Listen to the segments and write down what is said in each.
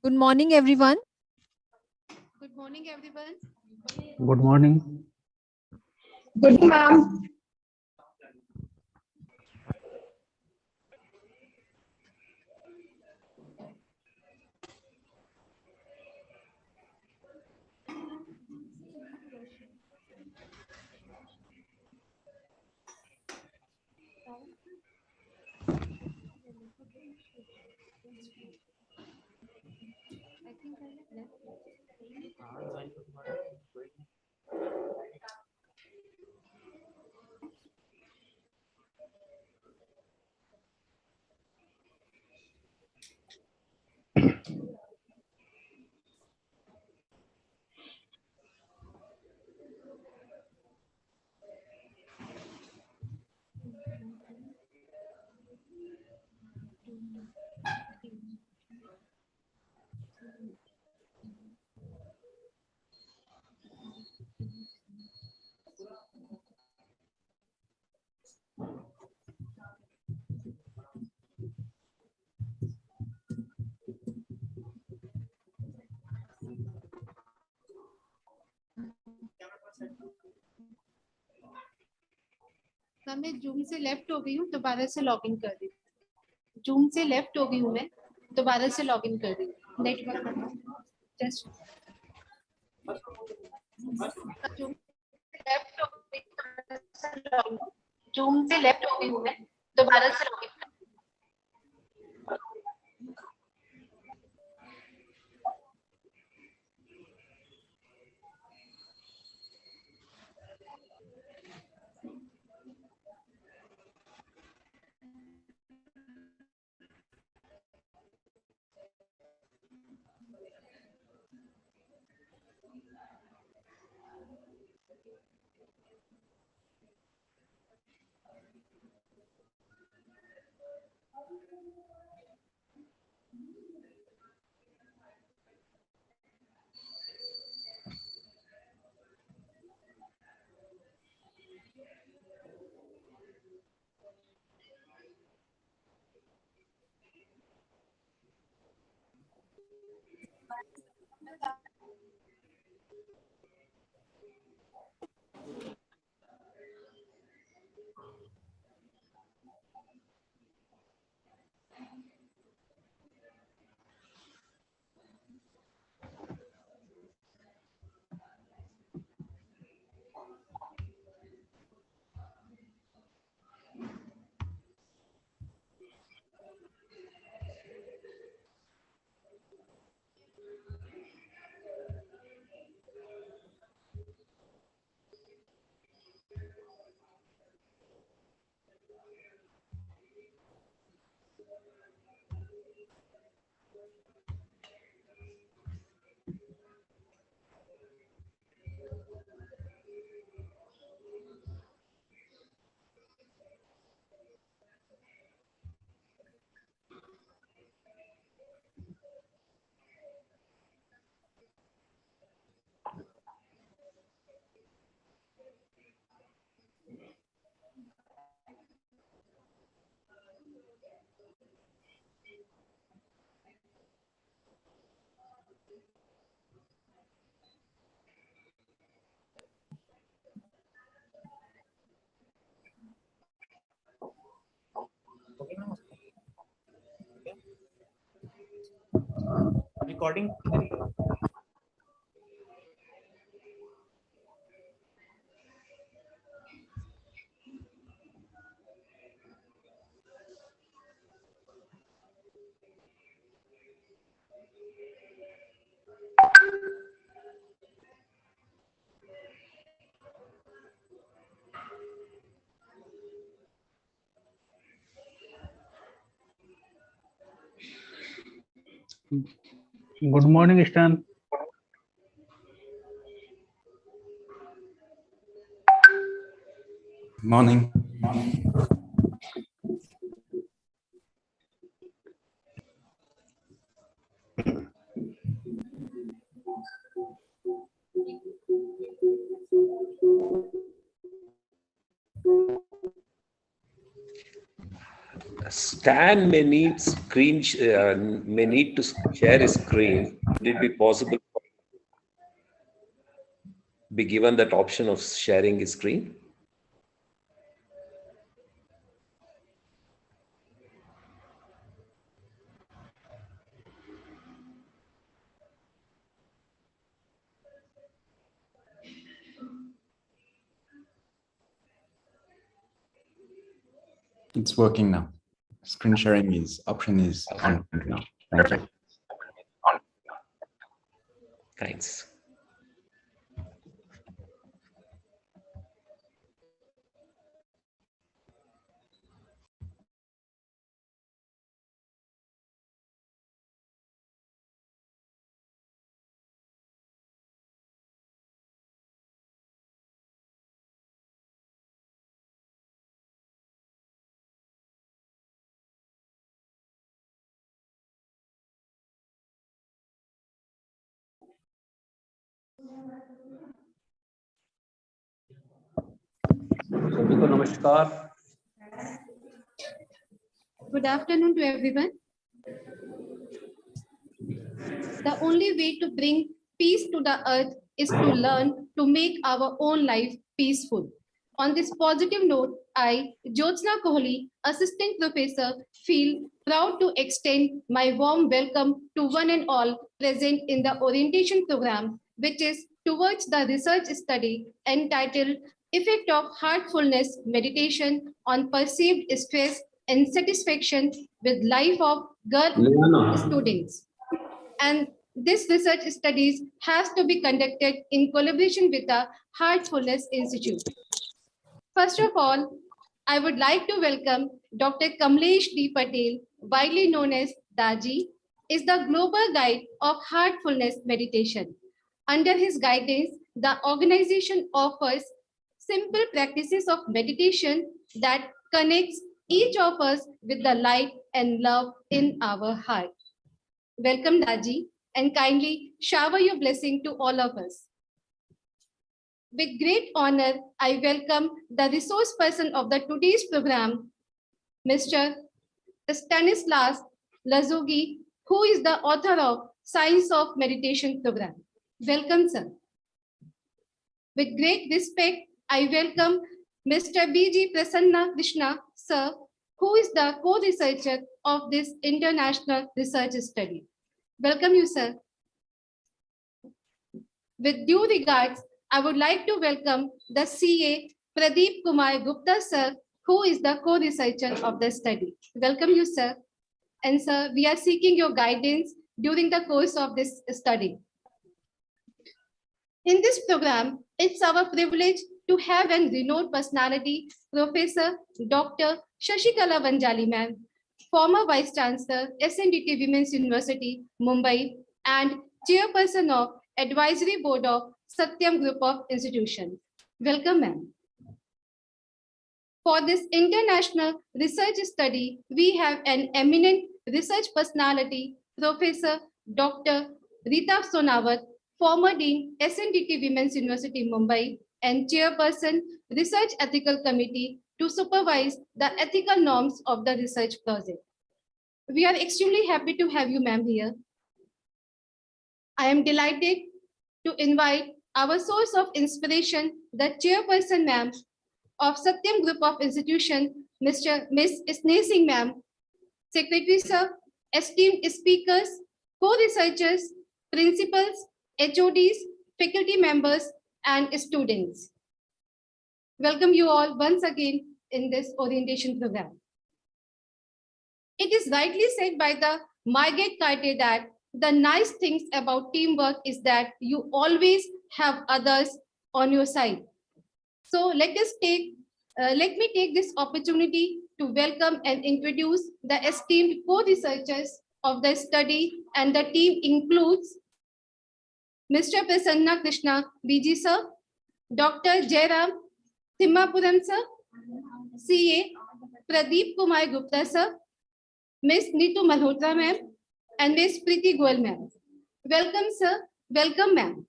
Good morning, everyone. Good morning, everyone. Good morning. Good morning, ma'am. मैं zoom से left हो गई हूँ, दोबारा से लॉग इन कर रही हूँ। जूम से लेफ्ट हो गई हूँ मैं, दोबारा से लॉग इन कर रही हूँ। नेटवर्क जस्ट जूम से लेफ्ट हो गई हूँ मैं, दोबारा से लॉग इन कर। Recording. Good morning, Stan. Morning. Stan may need may need to share his screen. Would it be possible to be given that option of sharing his screen? It's working now. Screen sharing option is on now. Thank you. Thanks. सभी को नमस्कार. Good afternoon to everyone. The only way to bring peace to the earth is to learn to make our own life peaceful. On this positive note, I, Jyotsna Kohli, Assistant Professor, feel proud to extend my warm welcome to one and all present in the orientation program, which is towards the research study entitled Effect of Heartfulness Meditation on Perceived Stress and Satisfaction with Life of Girl Students. And this research studies has to be conducted in collaboration with the Heartfulness Institute. First of all, I would like to welcome Dr. Kamlesh D Patel, widely known as Daaji, is the global guide of Heartfulness Meditation. Under his guidance, the organization offers simple practices of meditation that connects each of us with the light and love in our heart. Welcome, Daaji, and kindly shower your blessing to all of us. With great honor, I welcome the resource person of the today's program, Mr. Stanislas Lazugi, who is the author of Science of Meditation program. Welcome, sir. With great respect, I welcome Mr. B.G. Prasanna Krishna, sir, who is the co-researcher of this international research study. Welcome you, sir. With due regards, I would like to welcome the CA Pradeep Kumar Gupta, sir, who is the co-researcher of the study. Welcome you, sir. And sir, we are seeking your guidance during the course of this study. In this program, it's our privilege to have a renowned personality, Professor Dr. Shashikala Vanjali ma'am, former Vice Chancellor, SNDT Women's University, Mumbai, and Chairperson of Advisory Board of Satyam Group of Institutions. Welcome, ma'am. For this international research study, we have an eminent research personality, Professor Dr. Reeta Sonawat, former Dean, SNDT Women's University, Mumbai, and Chairperson, Research Ethical Committee to supervise the ethical norms of the research project. We are extremely happy to have you, ma'am, here. I am delighted to invite our source of inspiration, the Chairperson, ma'am, of Satyam Group of Institutions, Miss Sneh Singh, ma'am, Secretary, sir, esteemed speakers, co-researchers, principals, HODs, faculty members, and students. Welcome you all once again in this orientation program. It is rightly said by the Margaret Carter that the nice things about teamwork is that you always have others on your side. So let me take this opportunity to welcome and introduce the esteemed co-researchers of the study, and the team includes Mr. Prasanna Krishna BG sir, Dr. Jairam Thimmapuram sir, CA Pradeep Kumar Gupta sir, Ms. Neetu Malhotra ma'am, and Ms. Preeti Goel ma'am. Welcome sir, welcome ma'am.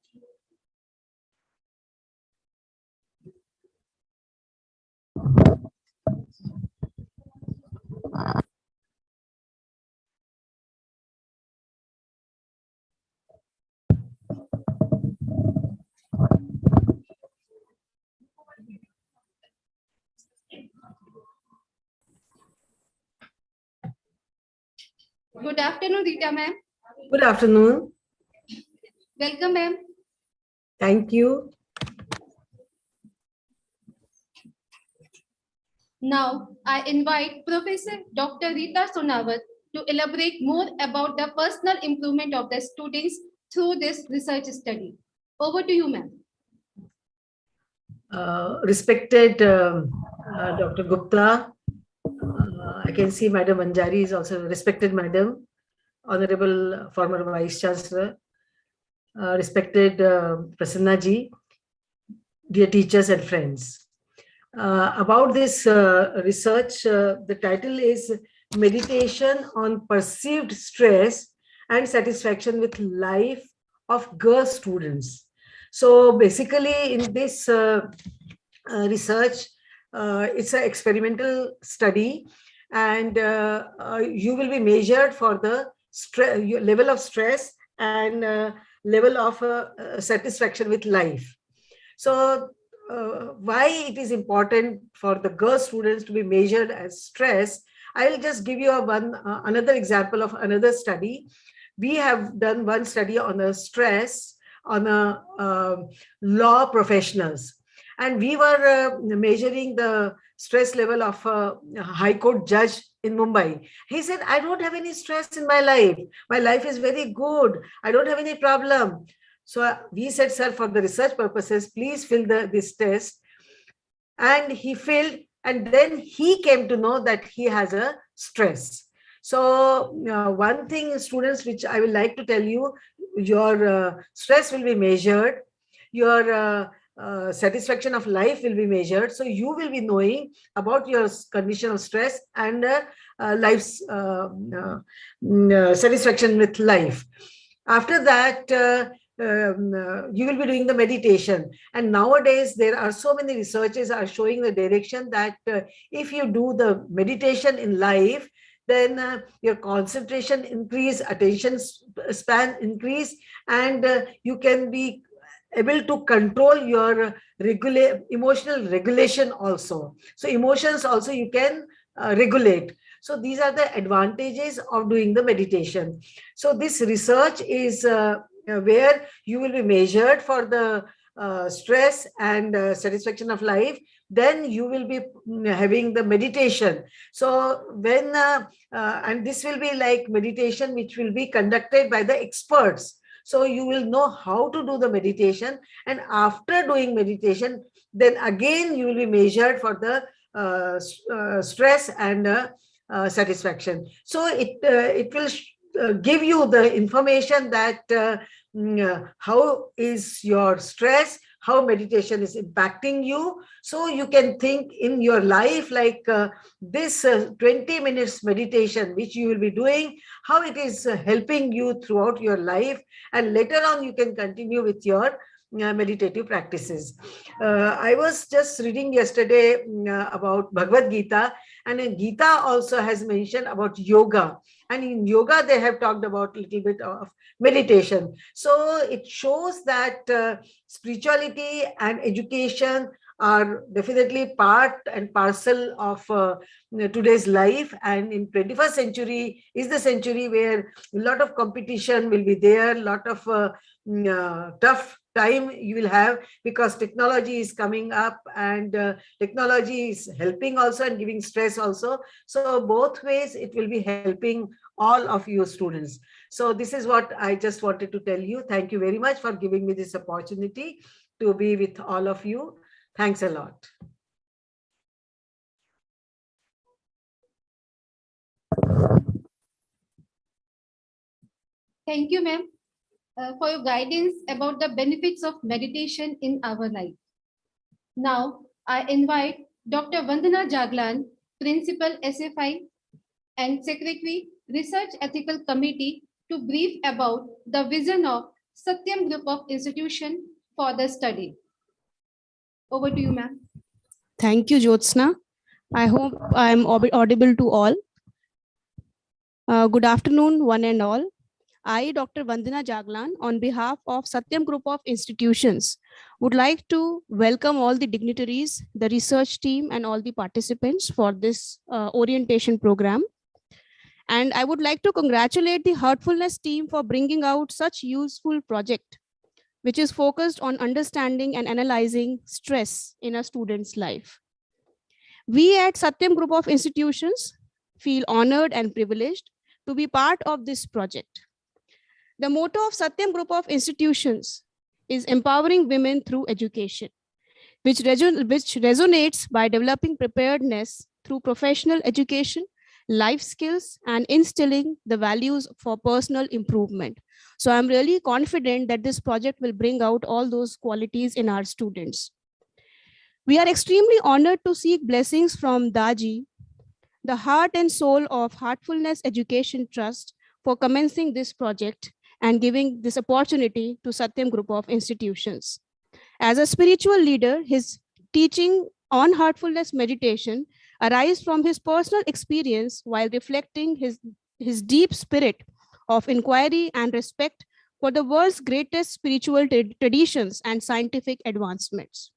Good afternoon, Reeta ma'am. Good afternoon. Welcome, ma'am. Thank you. Now, I invite Professor Dr. Reeta Sonawat to elaborate more about the personal improvement of the students through this research study. Over to you, ma'am. Respected Dr. Gupta, I can see Madam Manjari is also respected Madam, Honorable former Vice Chancellor, respected Prasanna ji, dear teachers and friends. About this research, the title is Meditation on Perceived Stress and Satisfaction with Life of Girl Students. So basically in this research, it's an experimental study, and you will be measured for the level of stress and level of satisfaction with life. So why it is important for the girl students to be measured as stress, I will just give you another example of another study. We have done one study on a stress on law professionals, and we were measuring the stress level of a high court judge in Mumbai. He said, I don't have any stress in my life. My life is very good. I don't have any problem. So we said, sir, for the research purposes, please fill this test. And he filled, and then he came to know that he has a stress. So one thing, students, which I will like to tell you, your stress will be measured, your satisfaction of life will be measured. So you will be knowing about your condition of stress and life's satisfaction with life. After that, you will be doing the meditation. And nowadays, there are so many researches are showing the direction that if you do the meditation in life, then your concentration increase, attention span increase, and you can be able to control your emotional regulation also. So emotions also you can regulate. So these are the advantages of doing the meditation. So this research is where you will be measured for the stress and satisfaction of life. Then you will be having the meditation. So when and this will be like meditation which will be conducted by the experts. So you will know how to do the meditation, and after doing meditation, then again you will be measured for the stress and satisfaction. So it will give you the information that how is your stress, how meditation is impacting you. So you can think in your life like this 20 minutes meditation which you will be doing, how it is helping you throughout your life, and later on you can continue with your meditative practices. I was just reading yesterday about Bhagavad Gita, and in Gita also has mentioned about yoga, and in yoga they have talked about a little bit of meditation. So it shows that spirituality and education are definitely part and parcel of today's life, and in 21st century is the century where a lot of competition will be there, a lot of tough time you will have, because technology is coming up, and technology is helping also and giving stress also. So both ways it will be helping all of you students. So this is what I just wanted to tell you. Thank you very much for giving me this opportunity to be with all of you. Thanks a lot. Thank you, ma'am, for your guidance about the benefits of meditation in our life. Now, I invite Dr. Vandana Jaglan, Principal SFI and Secretary, Research Ethical Committee, to brief about the vision of Satyam Group of Institutions for the study. Over to you, ma'am. Thank you, Jyotsna. I hope I am audible to all. Good afternoon, one and all. I, Dr. Vandana Jaglan, on behalf of Satyam Group of Institutions, would like to welcome all the dignitaries, the research team, and all the participants for this orientation program. And I would like to congratulate the Heartfulness team for bringing out such useful project, which is focused on understanding and analyzing stress in a student's life. We at Satyam Group of Institutions feel honored and privileged to be part of this project. The motto of Satyam Group of Institutions is empowering women through education, which resonates by developing preparedness through professional education, life skills, and instilling the values for personal improvement. So I'm really confident that this project will bring out all those qualities in our students. We are extremely honored to seek blessings from Daaji, the heart and soul of Heartfulness Education Trust, for commencing this project and giving this opportunity to Satyam Group of Institutions. As a spiritual leader, his teaching on heartfulness meditation arise from his personal experience while reflecting his deep spirit of inquiry and respect for the world's greatest spiritual traditions and scientific advancements.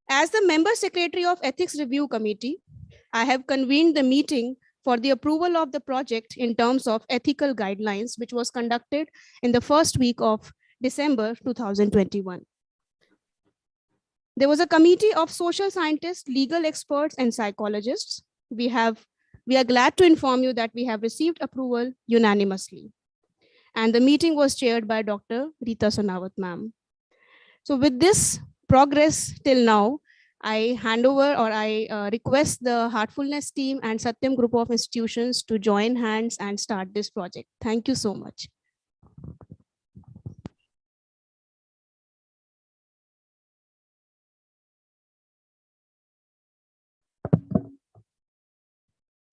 As the member secretary of Ethics Review Committee, I have convened the meeting for the approval of the project in terms of ethical guidelines, which was conducted in the first week of December 2021. There was a committee of social scientists, legal experts, and psychologists. We are glad to inform you that we have received approval unanimously. And the meeting was chaired by Dr. Reeta Sonawat, ma'am. So with this progress till now, I hand over or I request the Heartfulness team and Satyam Group of Institutions to join hands and start this project. Thank you so much.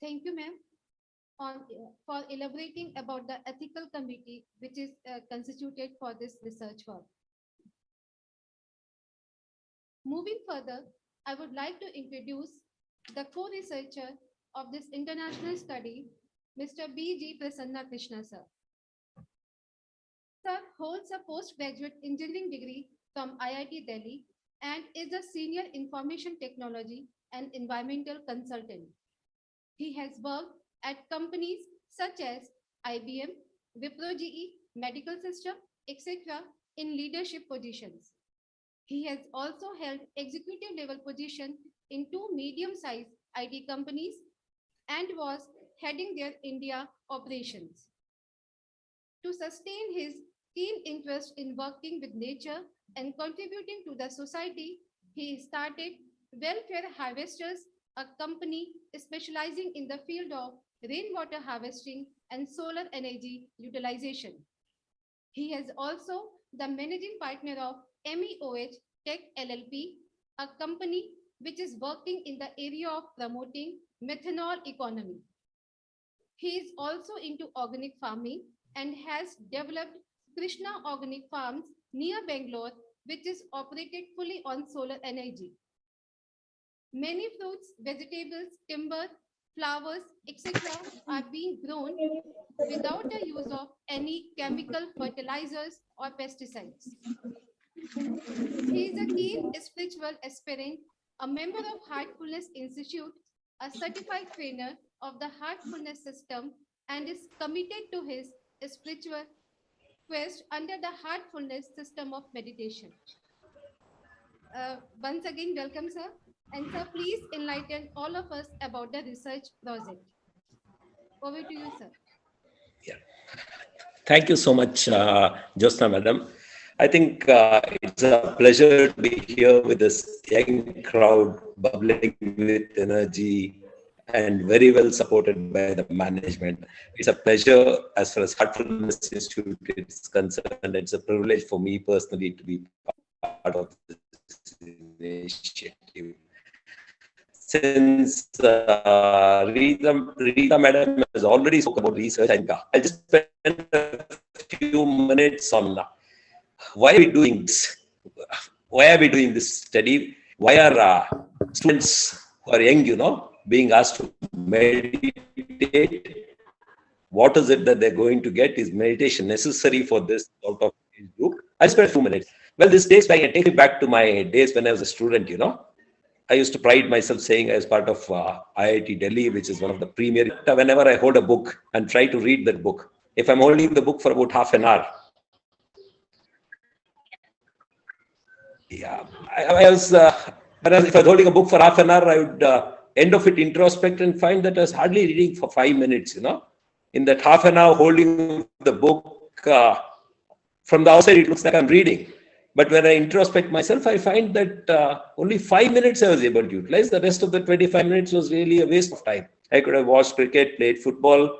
Thank you, ma'am, for elaborating about the ethical committee which is constituted for this research work. Moving further, I would like to introduce the co-researcher of this international study, Mr. B.G. Prasanna Krishna, sir. Sir holds a postgraduate engineering degree from IIT Delhi and is a senior information technology and environmental consultant. He has worked at companies such as IBM, Wipro GE, Medical System, etc. in leadership positions. He has also held executive level position in 2 medium-sized IT companies and was heading their India operations. To sustain his keen interest in working with nature and contributing to the society, he started Welfare Harvesters, a company specializing in the field of rainwater harvesting and solar energy utilization. He is also the managing partner of MEOH Tech LLP, a company which is working in the area of promoting methanol economy. He is also into organic farming and has developed Krishna Organic Farms near Bangalore, which is operated fully on solar energy. Many fruits, vegetables, timber, flowers, etc. are being grown without the use of any chemical fertilizers or pesticides. He is a keen spiritual aspirant, a member of Heartfulness Institute, a certified trainer of the Heartfulness system, and is committed to his spiritual quest under the Heartfulness system of meditation. Once again, welcome, sir. And sir, please enlighten all of us about the research project. Over to you, sir. Yeah. Thank you so much, Josna madam. I think it's a pleasure to be here with this young crowd, bubbling with energy and very well supported by the management. It's a pleasure as far as Heartfulness Institute is concerned. It's a privilege for me personally to be part of this initiative. Since Reeta madam has already spoken about research, I'll just spend a few minutes on why are we doing this? Why are we doing this study? Why are students who are young, being asked to meditate? What is it that they're going to get? Is meditation necessary for this sort of group? I'll spend a few minutes. Well, this takes me back to my days when I was a student, I used to pride myself saying I was part of IIT Delhi, which is one of the premier. Whenever I hold a book and try to read that book, if I'm holding the book for about half an hour, yeah, I was, whereas if I was holding a book for half an hour, I would end of it introspect and find that I was hardly reading for 5 minutes, In that half an hour holding the book, from the outside, it looks like I'm reading. But when I introspect myself, I find that only 5 minutes I was able to utilize. The rest of the 25 minutes was really a waste of time. I could have watched cricket, played football,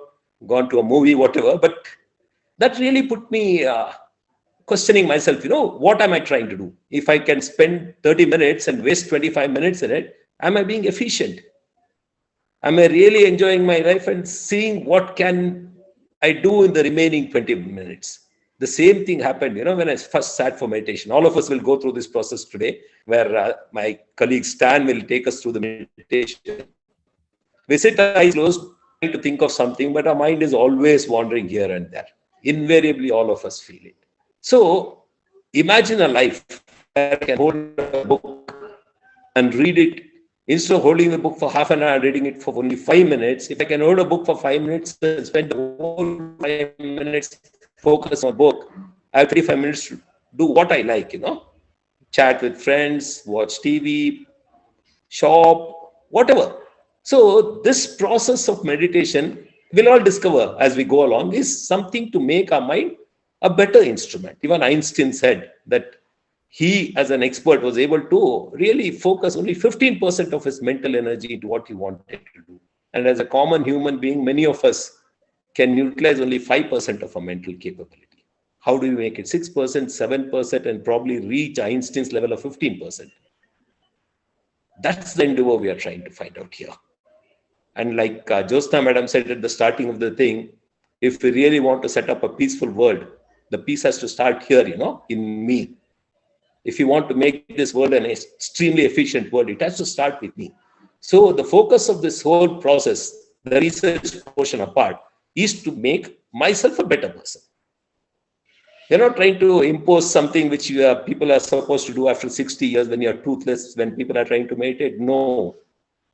gone to a movie, whatever. But that really put me questioning myself, what am I trying to do? If I can spend 30 minutes and waste 25 minutes in it, am I being efficient? Am I really enjoying my life and seeing what can I do in the remaining 20 minutes? The same thing happened, when I first sat for meditation. All of us will go through this process today, where my colleague Stan will take us through the meditation. We sit eyes closed, trying to think of something, but our mind is always wandering here and there. Invariably, all of us feel it. So imagine a life where I can hold a book and read it. Instead of holding the book for half an hour, reading it for only 5 minutes, if I can hold a book for 5 minutes and spend the whole 5 minutes focus on a book, I have 25 minutes to do what I like, chat with friends, watch TV, shop, whatever. So this process of meditation, we'll all discover as we go along, is something to make our mind a better instrument. Even Einstein said that he, as an expert, was able to really focus only 15% of his mental energy into what he wanted to do. And as a common human being, many of us can utilize only 5% of our mental capability. How do we make it 6%, 7%, and probably reach Einstein's level of 15%? That's the endeavor we are trying to find out here. And like Josna Madam said at the starting of the thing, if we really want to set up a peaceful world, the peace has to start here, in me. If you want to make this world an extremely efficient world, it has to start with me. So the focus of this whole process, the research portion apart, is to make myself a better person. You're not trying to impose something which people are supposed to do after 60 years when you're toothless, when people are trying to meditate. No,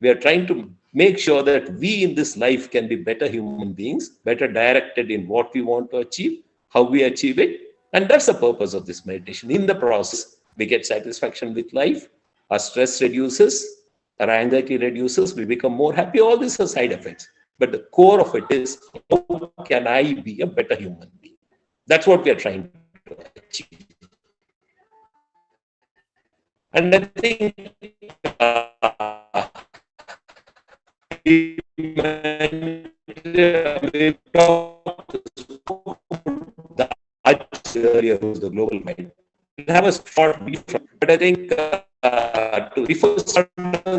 we are trying to make sure that we in this life can be better human beings, better directed in what we want to achieve, how we achieve it. And that's the purpose of this meditation. In the process, we get satisfaction with life, our stress reduces, our anxiety reduces, we become more happy. All these are side effects. But the core of it is, how can I be a better human being? That's what we are trying to achieve. And I think earlier, who's the global mind. We'll have a short brief, but I think before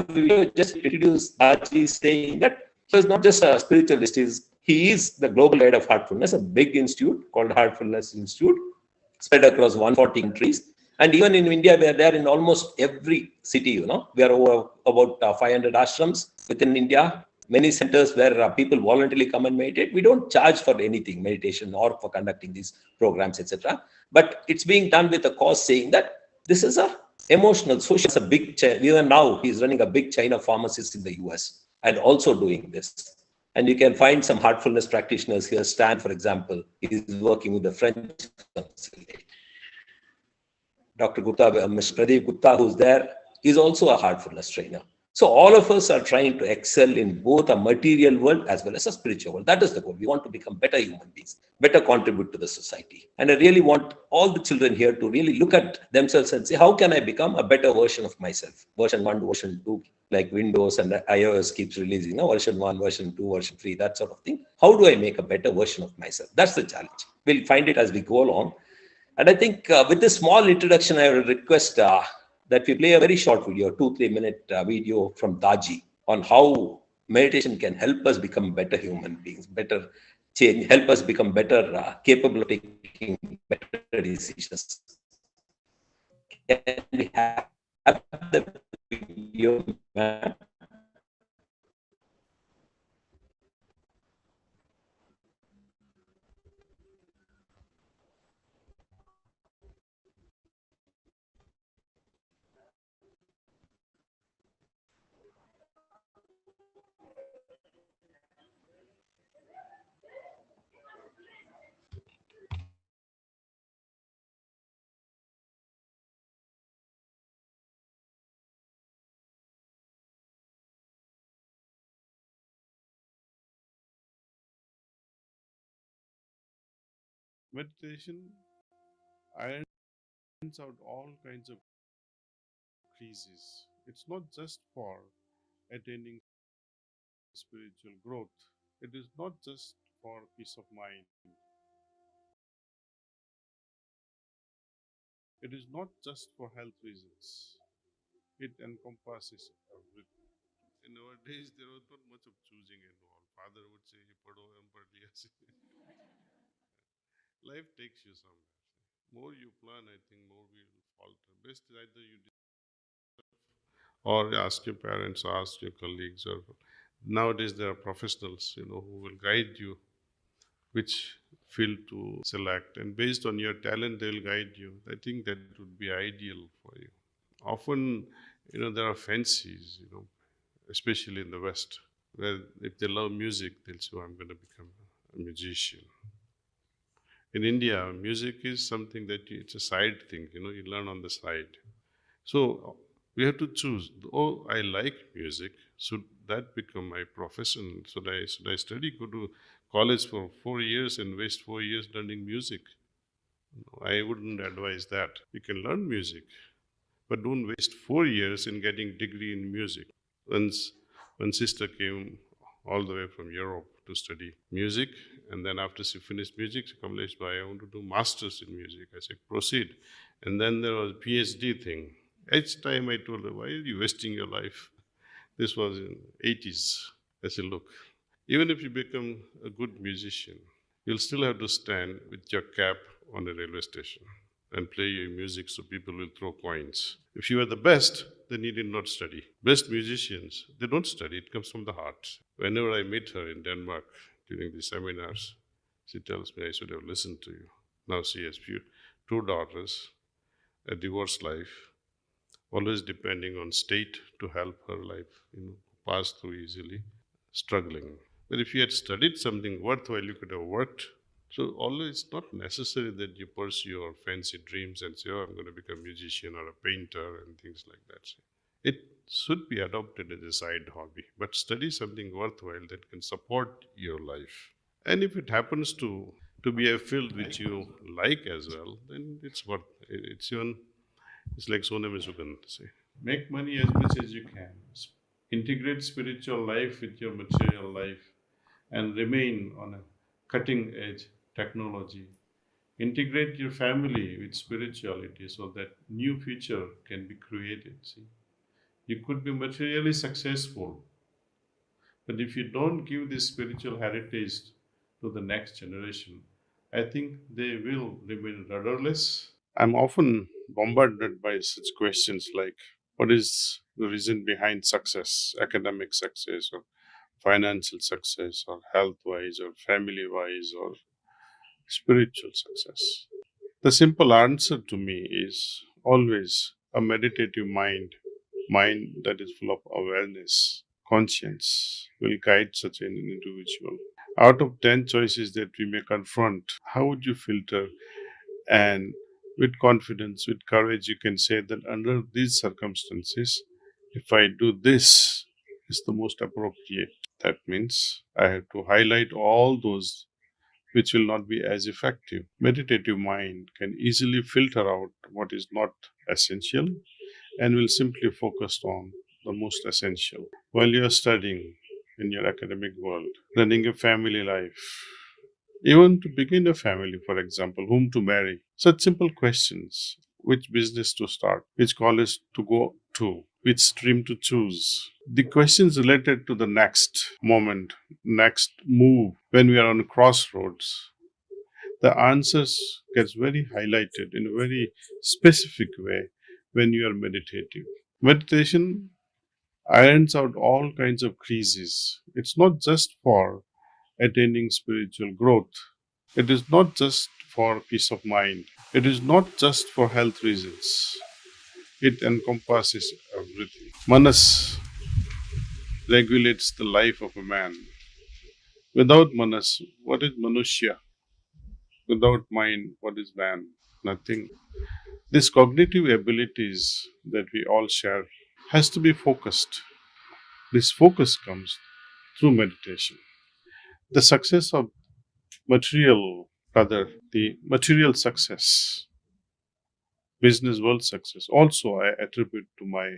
we just introduce Daaji, saying that so it's not just a spiritualist, he is the global head of Heartfulness, a big institute called Heartfulness Institute, spread across 140 countries. And even in India, we are there in almost every city, We are over about 500 ashrams within India, many centers where people voluntarily come and meditate. We don't charge for anything, meditation or for conducting these programs, etc. But it's being done with a cause, saying that this is a emotional, social, it's a big, even now he's running a big chain of pharmacies in the US and also doing this. And you can find some heartfulness practitioners here. Stan, for example, is working with the French consulate. Dr. Gupta, Mr. Pradeep Gupta, who's there, is also a heartfulness trainer. So all of us are trying to excel in both a material world as well as a spiritual world. That is the goal. We want to become better human beings, better contribute to the society. And I really want all the children here to really look at themselves and say, how can I become a better version of myself? Version 1, version 2, like Windows and iOS keeps releasing, version 1, version 2, version 3, that sort of thing. How do I make a better version of myself? That's the challenge. We'll find it as we go along. And I think with this small introduction, I will request that we play a very short video, 2-3 minute video from Daaji on how meditation can help us become better human beings, better change, help us become better, capable of taking better decisions. Can we have the video, ma'am? Meditation irons out all kinds of creases. It's not just for attaining spiritual growth. It is not just for peace of mind. It is not just for health reasons. It encompasses everything. In our days, there was not much of choosing involved. Father would say, "Padho hum pad liya." Life takes you somewhere. More you plan, I think, more we will falter. Best is either you or ask your parents, or ask your colleagues, or nowadays there are professionals, who will guide you which field to select, and based on your talent, they will guide you. I think that would be ideal for you. Often, there are fancies, especially in the West, where if they love music, they'll say, "Oh, I'm going to become a musician." In India, music is something that it's a side thing, you learn on the side. So we have to choose. Oh, I like music. Should that become my profession? Should I study, go to college for 4 years and waste 4 years learning music? No, I wouldn't advise that. You can learn music, but don't waste 4 years in getting degree in music. Once one sister came all the way from Europe to study music, and then after she finished music, she said, "Kamlesh bhai, I want to do masters in music." I said, "Proceed." And then there was PhD thing. Each time I told her, "Why are you wasting your life?" This was in 80s. I said, "Look, even if you become a good musician, you'll still have to stand with your cap on a railway station and play your music so people will throw coins. If you are the best, then you did not study. Best musicians, they don't study, it comes from the heart." Whenever I meet her in Denmark during the seminars, she tells me, "I should have listened to you." Now she has two daughters, a divorced life, always depending on state to help her life, pass through easily, struggling. But if you had studied something worthwhile, you could have worked. So always not necessary that you pursue your fancy dreams and say, "Oh, I'm going to become a musician or a painter," and things like that. It should be adopted as a side hobby, but study something worthwhile that can support your life. And if it happens to be a field which you like as well, then it's like Sonam Sugan say. Make money as much as you can. Integrate spiritual life with your material life and remain on a cutting edge technology. Integrate your family with spirituality so that new future can be created. See, you could be materially successful, but if you don't give this spiritual heritage to the next generation, I think they will remain rudderless. I'm often bombarded by such questions like, what is the reason behind success, academic success, or financial success, or health wise, or family wise, or spiritual success? The simple answer to me is always a meditative mind that is full of awareness, conscience, will guide such an individual. Out of 10 choices that we may confront, how would you filter? And with confidence, with courage, you can say that under these circumstances, if I do this, is the most appropriate. That means I have to highlight all those which will not be as effective. Meditative mind can easily filter out what is not essential and will simply focus on the most essential. While you are studying in your academic world, running a family life, even to begin a family, for example, whom to marry, such simple questions: which business to start, which college to go to, which stream to choose. The questions related to the next moment, next move, when we are on crossroads, the answers gets very highlighted in a very specific way when you are meditative. Meditation irons out all kinds of creases. It's not just for attaining spiritual growth. It is not just for peace of mind. It is not just for health reasons. It encompasses everything. Manas regulates the life of a man. Without manas, what is manushya? Without mind, what is man? Nothing. These cognitive abilities that we all share has to be focused. This focus comes through meditation. The success of material rather the material success, business world success, also I attribute to my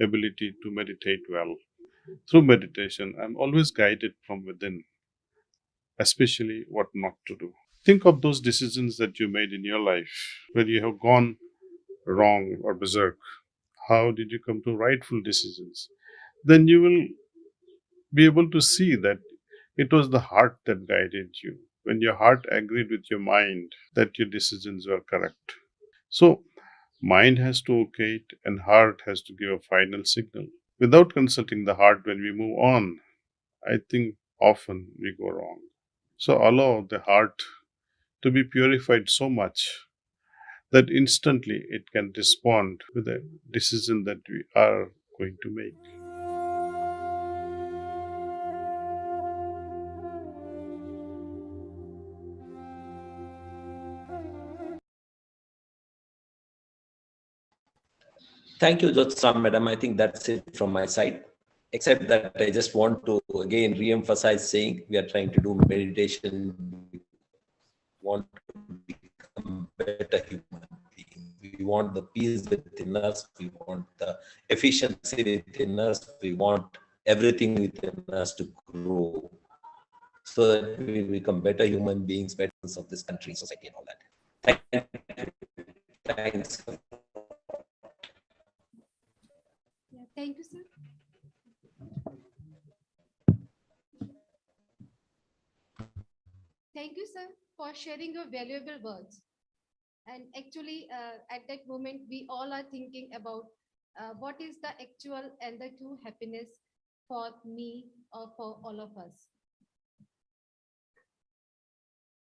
ability to meditate well. Through meditation, I'm always guided from within, especially what not to do. Think of those decisions that you made in your life where you have gone wrong or berserk. How did you come to rightful decisions? Then you will be able to see that it was the heart that guided you. When your heart agreed with your mind that your decisions were correct. So, mind has to okay it and heart has to give a final signal. Without consulting the heart when we move on, I think often we go wrong. So, allow the heart to be purified so much that instantly it can respond with a decision that we are going to make. Thank you, Jyotsna Madam. I think that's it from my side. Except that I just want to again re-emphasize saying we are trying to do meditation. We want to become better human beings. We want the peace within us. We want the efficiency within us. We want everything within us to grow so that we become better human beings, better of this country, society, and all that. Thank you. Thanks. Yeah, thank you, sir. Thank you, sir, for sharing your valuable words. And actually, at that moment, we all are thinking about what is the actual and the true happiness for me or for all of us.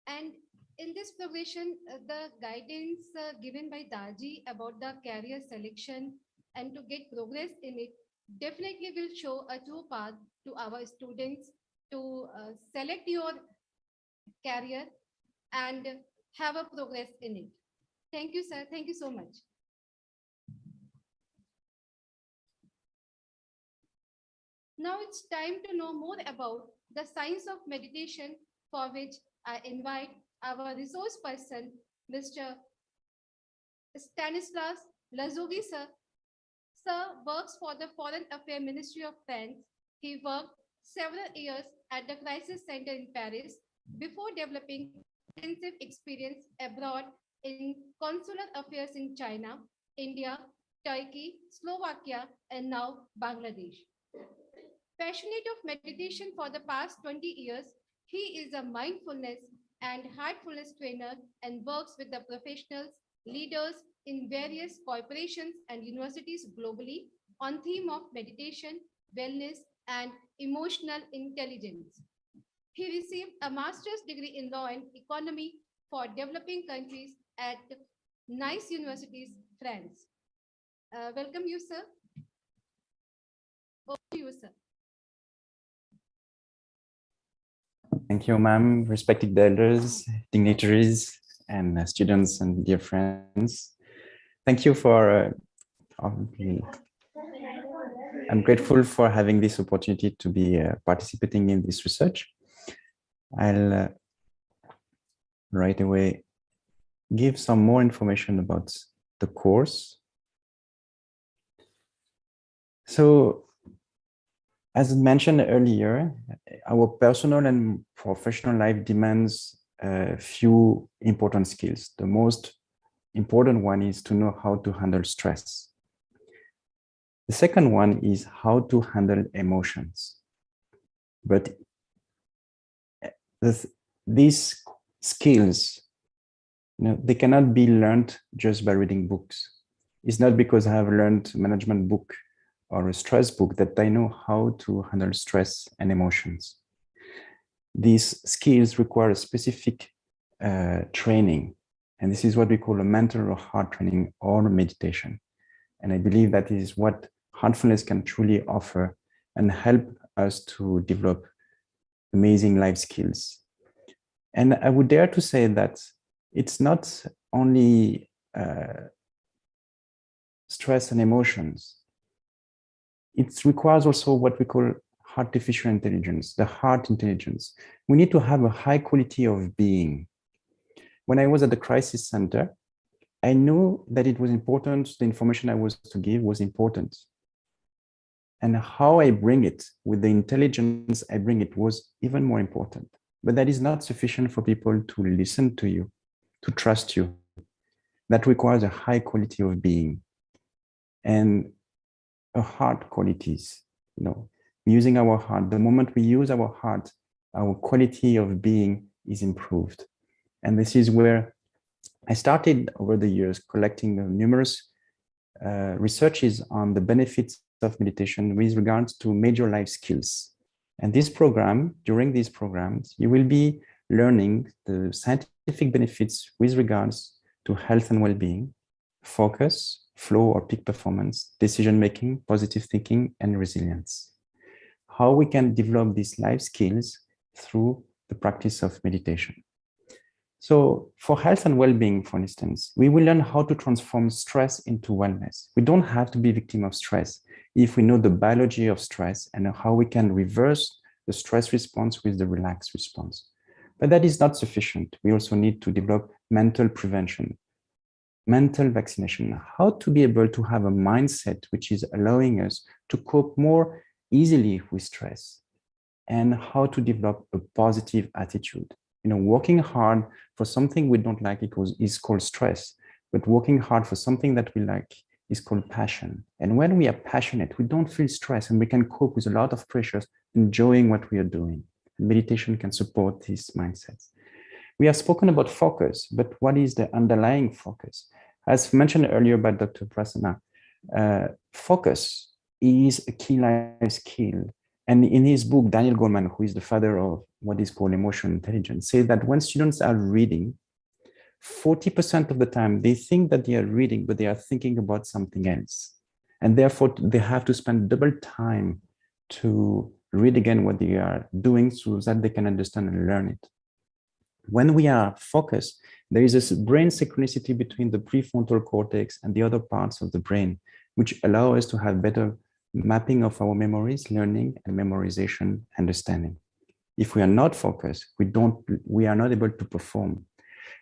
And in this progression, the guidance given by Daaji about the career selection and to get progress in it definitely will show a true path to our students to select your career and have a progress in it. Thank you, sir. Thank you so much. Now it's time to know more about the science of meditation, for which I invite our resource person, Mr. Stanislas Lazogi, sir. Sir works for the Foreign Affairs Ministry of France. He worked several years at the Crisis Center in Paris before developing extensive experience abroad in consular affairs in China, India, Turkey, Slovakia, and now Bangladesh. Passionate of meditation for the past 20 years, he is a mindfulness and heartfulness trainer and works with the professionals, leaders in various corporations and universities globally on theme of meditation, wellness, and emotional intelligence. He received a master's degree in law and economy for developing countries at Nice Universities, France. Welcome you, sir. Over to you, sir. Thank you, ma'am, respected elders, dignitaries, and students and dear friends. Thank you for, I'm grateful for having this opportunity to be participating in this research. I'll right away give some more information about the course. So, as mentioned earlier, our personal and professional life demands a few important skills. The most important one is to know how to handle stress. The second one is how to handle emotions. But these skills, they cannot be learned just by reading books. It's not because I have learned a management book or a stress book that I know how to handle stress and emotions. These skills require a specific training, and this is what we call a mental or heart training or meditation. And I believe that is what Heartfulness can truly offer and help us to develop amazing life skills. And I would dare to say that it's not only stress and emotions. It requires also what we call artificial intelligence, the heart intelligence. We need to have a high quality of being. when I was at the crisis center, I knew that it was important, the information I was to give was important. And how I bring it, with the intelligence I bring it, was even more important. But that is not sufficient for people to listen to you, to trust you. That requires a high quality of being and a heart qualities, using our heart. The moment we use our heart, our quality of being is improved. And this is where I started over the years collecting numerous researches on the benefits of meditation with regards to major life skills. And this program, during these programs, you will be learning the scientific benefits with regards to health and well-being, focus, flow or peak performance, decision-making, positive thinking, and resilience. How we can develop these life skills through the practice of meditation. So for health and well-being, for instance, we will learn how to transform stress into wellness. We don't have to be victim of stress if we know the biology of stress and how we can reverse the stress response with the relaxed response. But that is not sufficient. We also need to develop mental prevention, mental vaccination, how to be able to have a mindset which is allowing us to cope more easily with stress, and how to develop a positive attitude. Working hard for something we don't like is called stress, but working hard for something that we like is called passion. And when we are passionate, we don't feel stress and we can cope with a lot of pressures, enjoying what we are doing. And meditation can support these mindsets. We have spoken about focus, but what is the underlying focus? As mentioned earlier by Dr. Prasanna, focus is a key life skill. And in his book, Daniel Goleman, who is the father of what is called emotional intelligence, says that when students are reading, 40% of the time they think that they are reading, but they are thinking about something else. And therefore, they have to spend double time to read again what they are doing so that they can understand and learn it. When we are focused, there is a brain synchronicity between the prefrontal cortex and the other parts of the brain, which allow us to have better mapping of our memories, learning, and memorization, understanding. If we are not focused, we are not able to perform.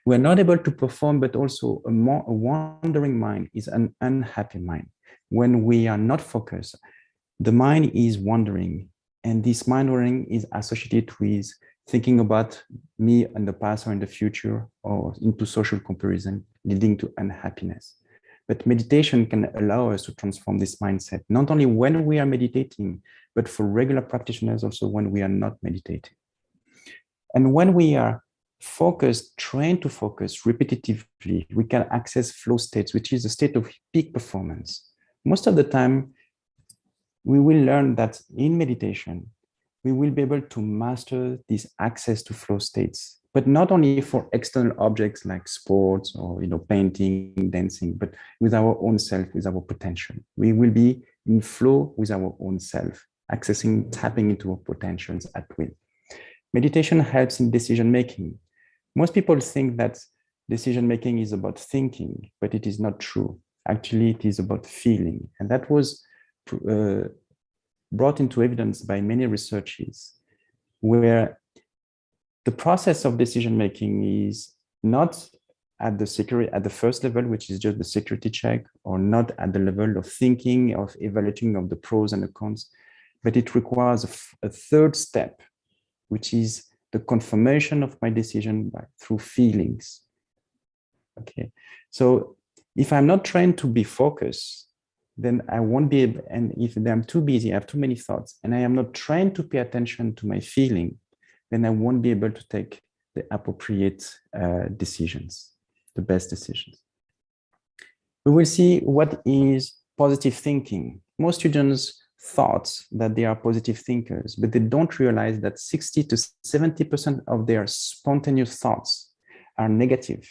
We are not able to perform, but also a wandering mind is an unhappy mind. When we are not focused, the mind is wandering, and this mind wandering is associated with thinking about me in the past or in the future, or into social comparison, leading to unhappiness. But meditation can allow us to transform this mindset, not only when we are meditating, but for regular practitioners also when we are not meditating. And when we are focused, trained to focus repetitively, we can access flow states, which is a state of peak performance. Most of the time, we will learn that in meditation, we will be able to master this access to flow states, but not only for external objects like sports or painting, dancing, but with our own self, with our potential. We will be in flow with our own self, accessing, tapping into our potentials at will. Meditation helps in decision-making. Most people think that decision-making is about thinking, but it is not true. Actually, it is about feeling. And that was brought into evidence by many researches, where the process of decision-making is not at the first level, which is just the security check, or not at the level of thinking, of evaluating of the pros and the cons, but it requires a third step, which is the confirmation of my decision through feelings. Okay, so if I'm not trained to be focused, then I won't be able, and if I'm too busy, I have too many thoughts, and I am not trained to pay attention to my feeling, then I won't be able to take the appropriate decisions, the best decisions. We will see what is positive thinking. Most students thought that they are positive thinkers, but they don't realize that 60 to 70% of their spontaneous thoughts are negative.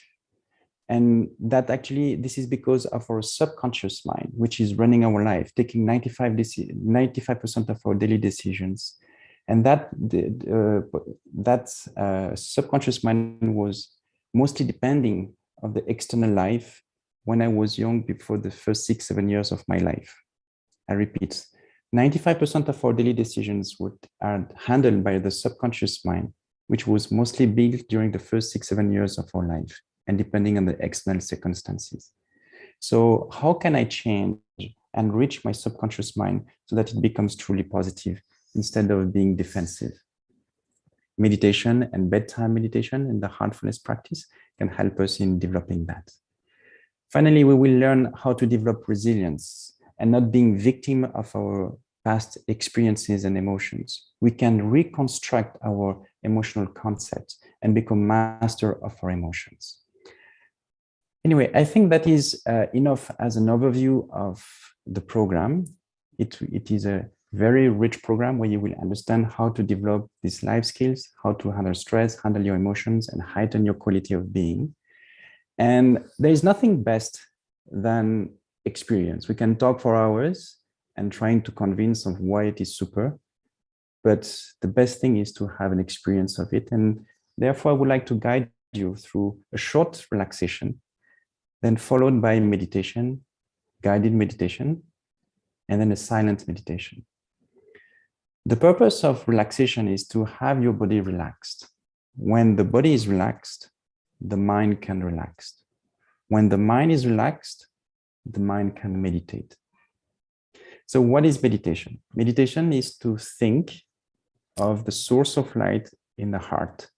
And that actually, this is because of our subconscious mind, which is running our life, taking 95% of our daily decisions. And that subconscious mind was mostly depending on the external life when I was young, before the first 6-7 years of my life. I repeat, 95% of our daily decisions are handled by the subconscious mind, which was mostly built during the first 6-7 years of our life and depending on the external circumstances. So how can I change and reach my subconscious mind so that it becomes truly positive instead of being defensive? Meditation and bedtime meditation and the heartfulness practice can help us in developing that. Finally, we will learn how to develop resilience and not being victim of our past experiences and emotions. We can reconstruct our emotional concepts and become master of our emotions. Anyway, I think that is enough as an overview of the program. It is a very rich program where you will understand how to develop these life skills, how to handle stress, handle your emotions, and heighten your quality of being. And there is nothing best than experience. We can talk for hours and trying to convince of why it is super, but the best thing is to have an experience of it. And therefore, I would like to guide you through a short relaxation, then followed by meditation, guided meditation, and then a silent meditation. The purpose of relaxation is to have your body relaxed. When the body is relaxed, the mind can relax. When the mind is relaxed, the mind can meditate. So what is meditation? Meditation is to think of the source of light in the heart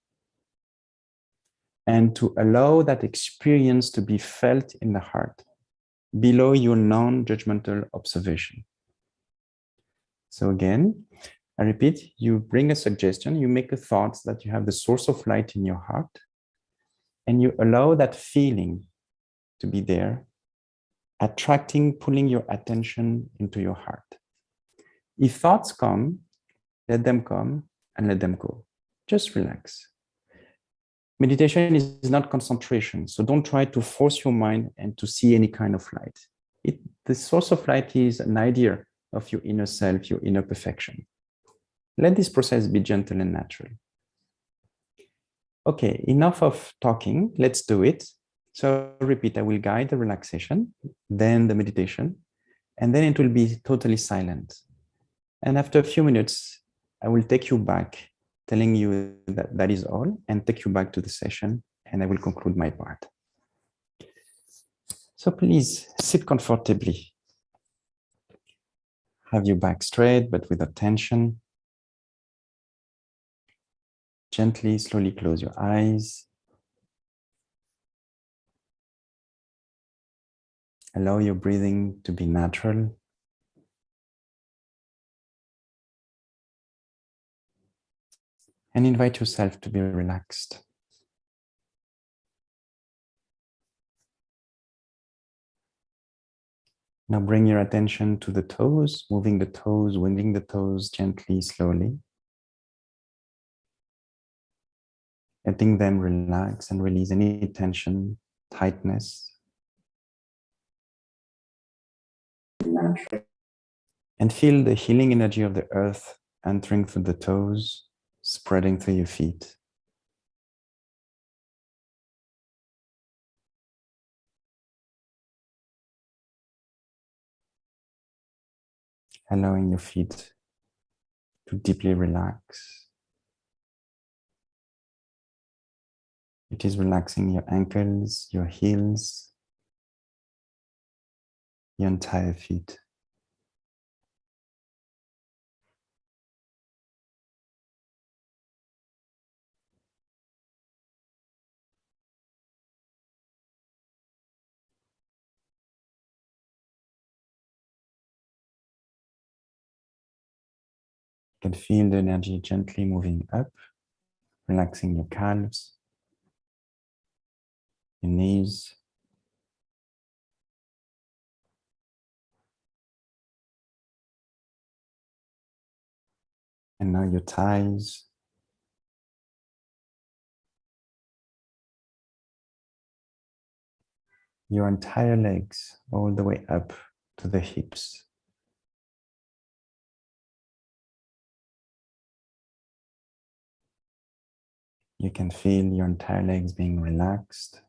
and to allow that experience to be felt in the heart below your non-judgmental observation. So again, I repeat, you bring a suggestion, you make a thought that you have the source of light in your heart, and you allow that feeling to be there, attracting, pulling your attention into your heart. If thoughts come, let them come and let them go. Just relax. Meditation is not concentration, so don't try to force your mind and to see any kind of light. The source of light is an idea of your inner self, your inner perfection. Let this process be gentle and natural. Okay, enough of talking, let's do it. So repeat, I will guide the relaxation, then the meditation, and then it will be totally silent. And after a few minutes, I will take you back, telling you that that is all, and take you back to the session, and I will conclude my part. So please sit comfortably. Have your back straight, but without tension. Gently, slowly close your eyes. Allow your breathing to be natural. And invite yourself to be relaxed. Now bring your attention to the toes, moving the toes, winding the toes gently, slowly. Letting them relax and release any tension, tightness. And feel the healing energy of the earth entering through the toes, spreading through your feet. Allowing your feet to deeply relax. It is relaxing your ankles, your heels, your entire feet. You can feel the energy gently moving up, relaxing your calves, your knees, and now your thighs, your entire legs, all the way up to the hips. You can feel your entire legs being relaxed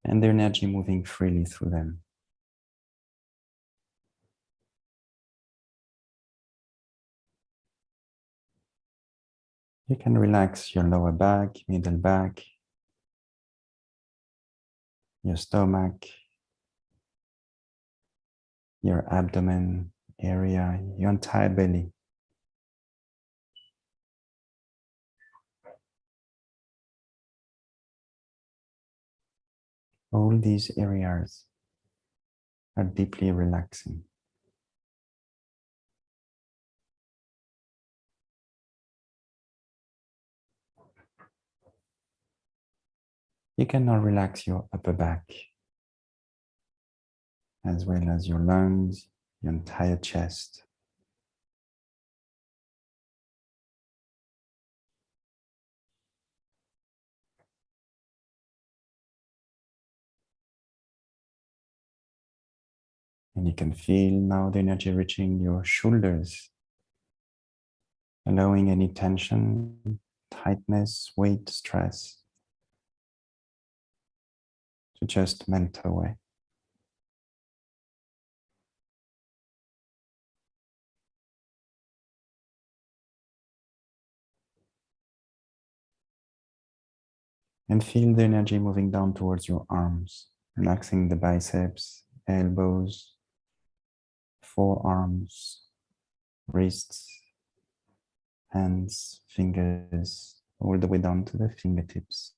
and the energy moving freely through them. You can relax your lower back, middle back, your stomach, your abdomen area, your entire belly. All these areas are deeply relaxing. You can now relax your upper back, as well as your lungs, your entire chest. And you can feel now the energy reaching your shoulders, allowing any tension, tightness, weight, stress to just melt away. And feel the energy moving down towards your arms, relaxing the biceps, elbows, forearms, wrists, hands, fingers, all the way down to the fingertips.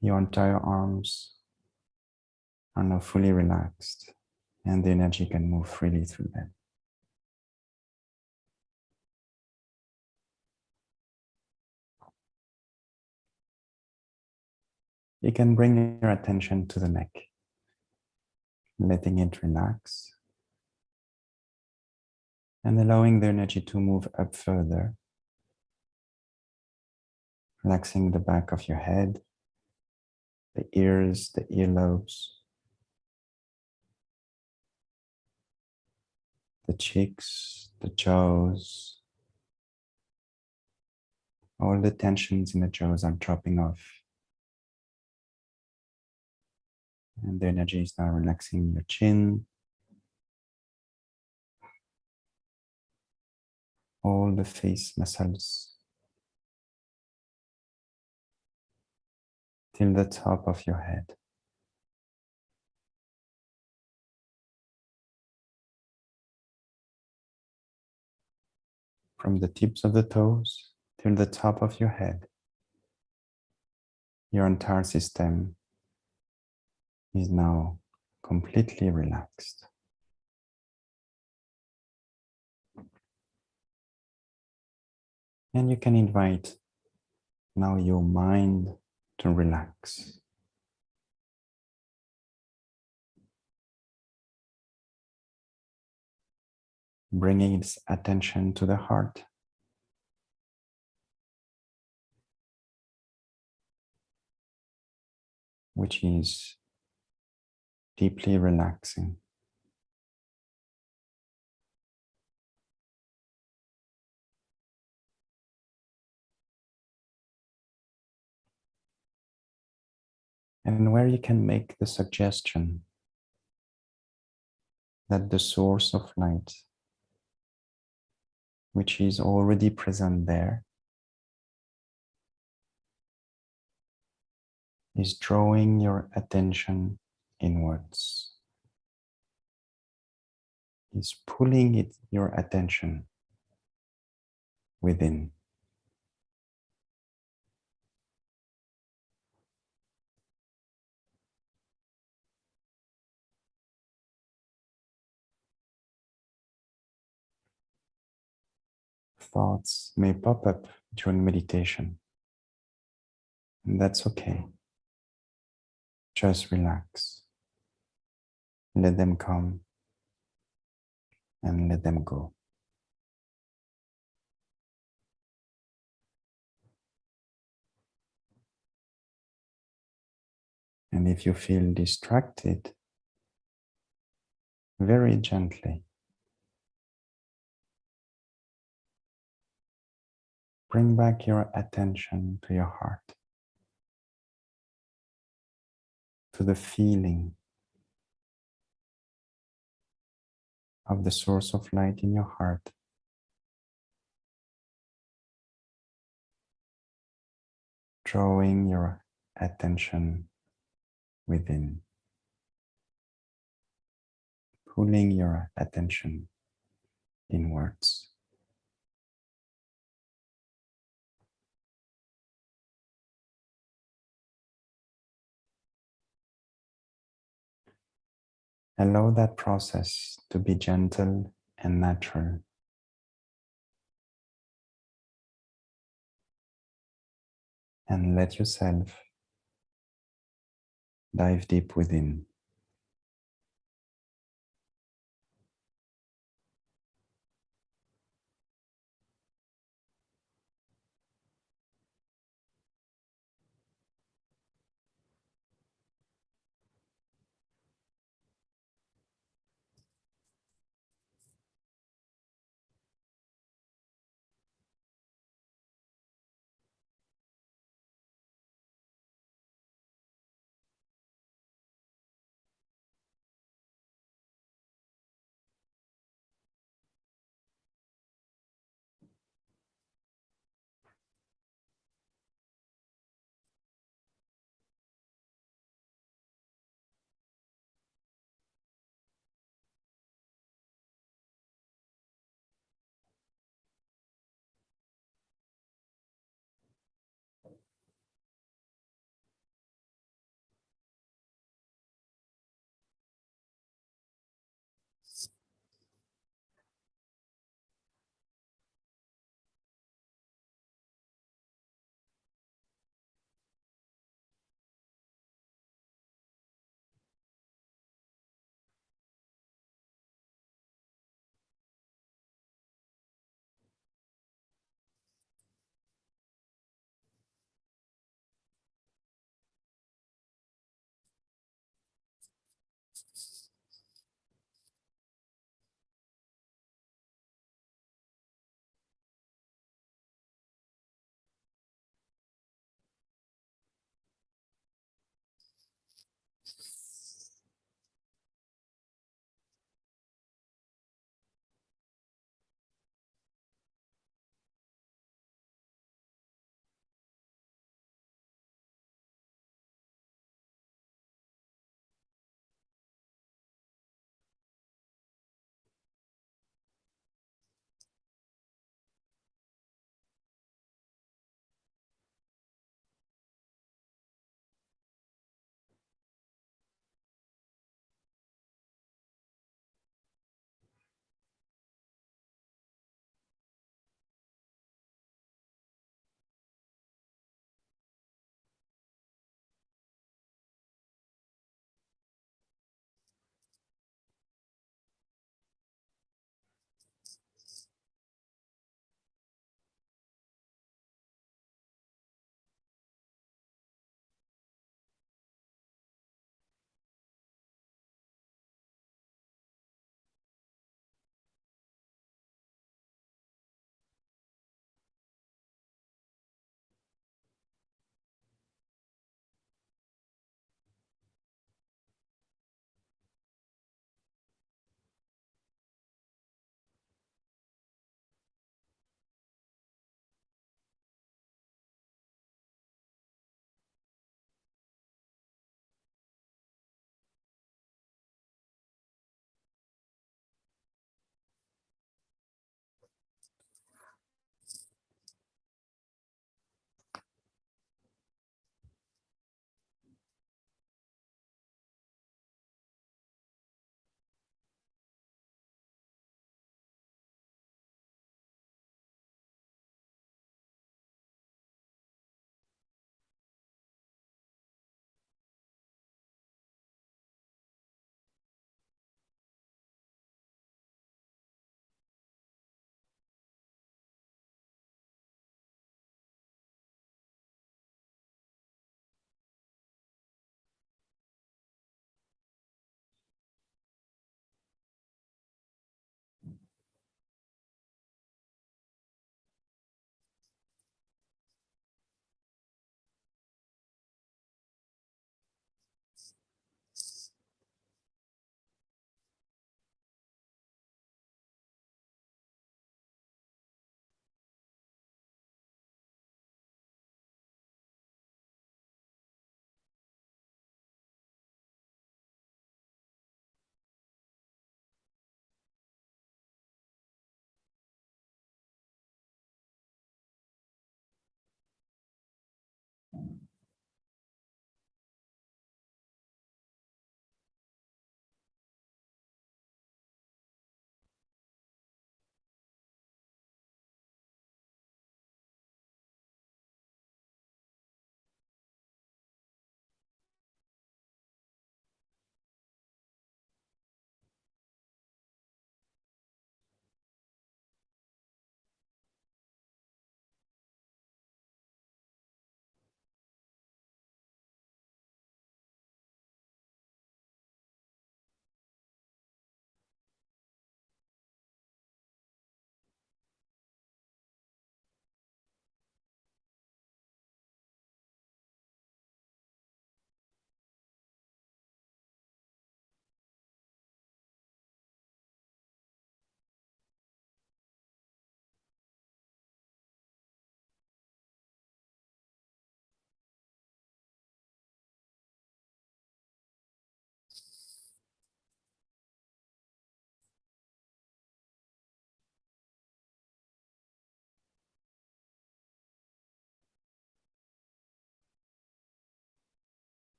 Your entire arms are now fully relaxed, and the energy can move freely through them. You can bring your attention to the neck, letting it relax, and allowing the energy to move up further, relaxing the back of your head, the ears, the earlobes, the cheeks, the jaws. All the tensions in the jaws are dropping off. And the energy is now relaxing your chin, all the face muscles, till the top of your head. From the tips of the toes till the top of your head, your entire system is now completely relaxed. And you can invite now your mind to relax. Bringing its attention to the heart. Which is deeply relaxing. And where you can make the suggestion that the source of light, which is already present there, is drawing your attention inwards, is pulling your attention within. Thoughts may pop up during meditation, and that's okay. Just relax. Let them come and let them go. And if you feel distracted, very gently bring back your attention to your heart, to the feeling of the source of light in your heart, drawing your attention within, pulling your attention inwards. Allow that process to be gentle and natural. And let yourself dive deep within.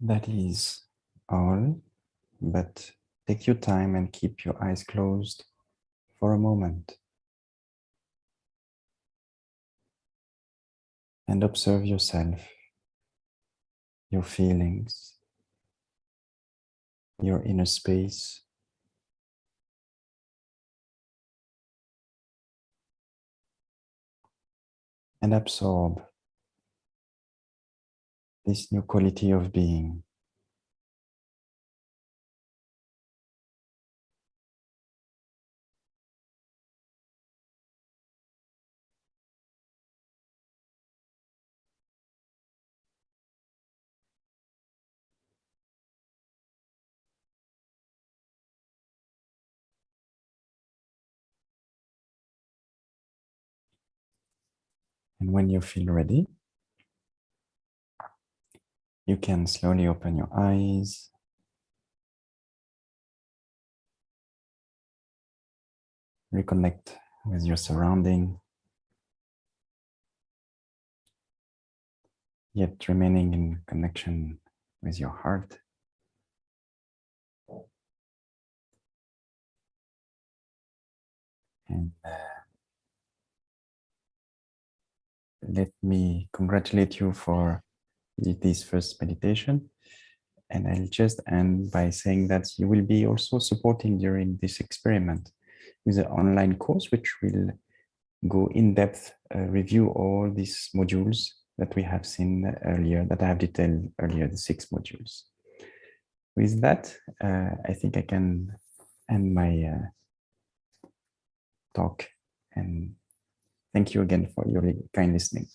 That is all, but take your time and keep your eyes closed for a moment and observe yourself, your feelings, your inner space. And absorb this new quality of being. And when you feel ready, you can slowly open your eyes. Reconnect with your surrounding, yet remaining in connection with your heart. And let me congratulate you for this first meditation. And I'll just end by saying that you will be also supporting during this experiment with an online course, which will go in depth, review all these modules that we have seen earlier, that I have detailed earlier, the 6 modules. With that, I think I can end my talk, and thank you again for your kind listening.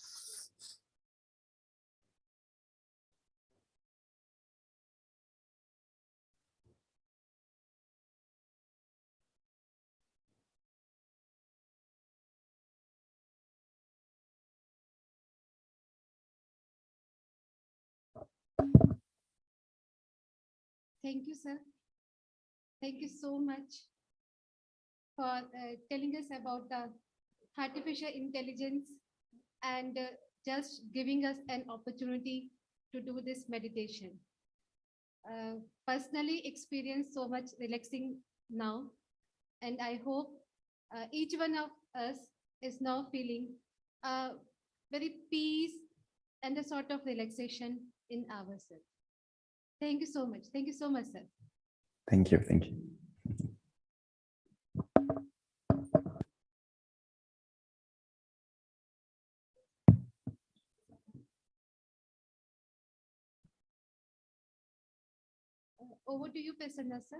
Thank you, sir. Thank you so much for telling us about the artificial intelligence and just giving us an opportunity to do this meditation. Personally experience so much relaxing now, and I hope each one of us is now feeling very peace and a sort of relaxation in ourselves. Thank you so much. Thank you so much, sir. Thank you. Thank you. Over to you, Prasanna, sir.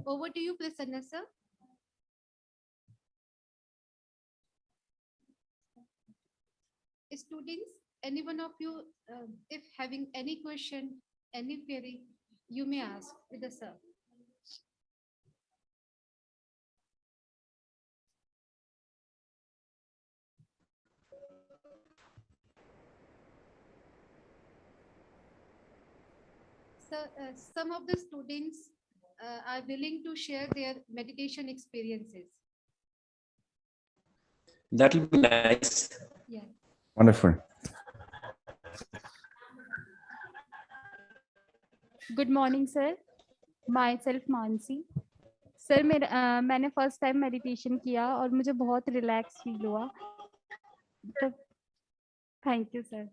Over to you, Prasanna, sir. Students, any one of you, if having any question, any query, you may ask with the sir. So, some of the students are willing to share their meditation experiences. That will be nice. Yeah. Wonderful. Good morning sir my self Mansi sir मैंने first time meditation किया और मुझे बहुत relax feel हुआ तो thank you sir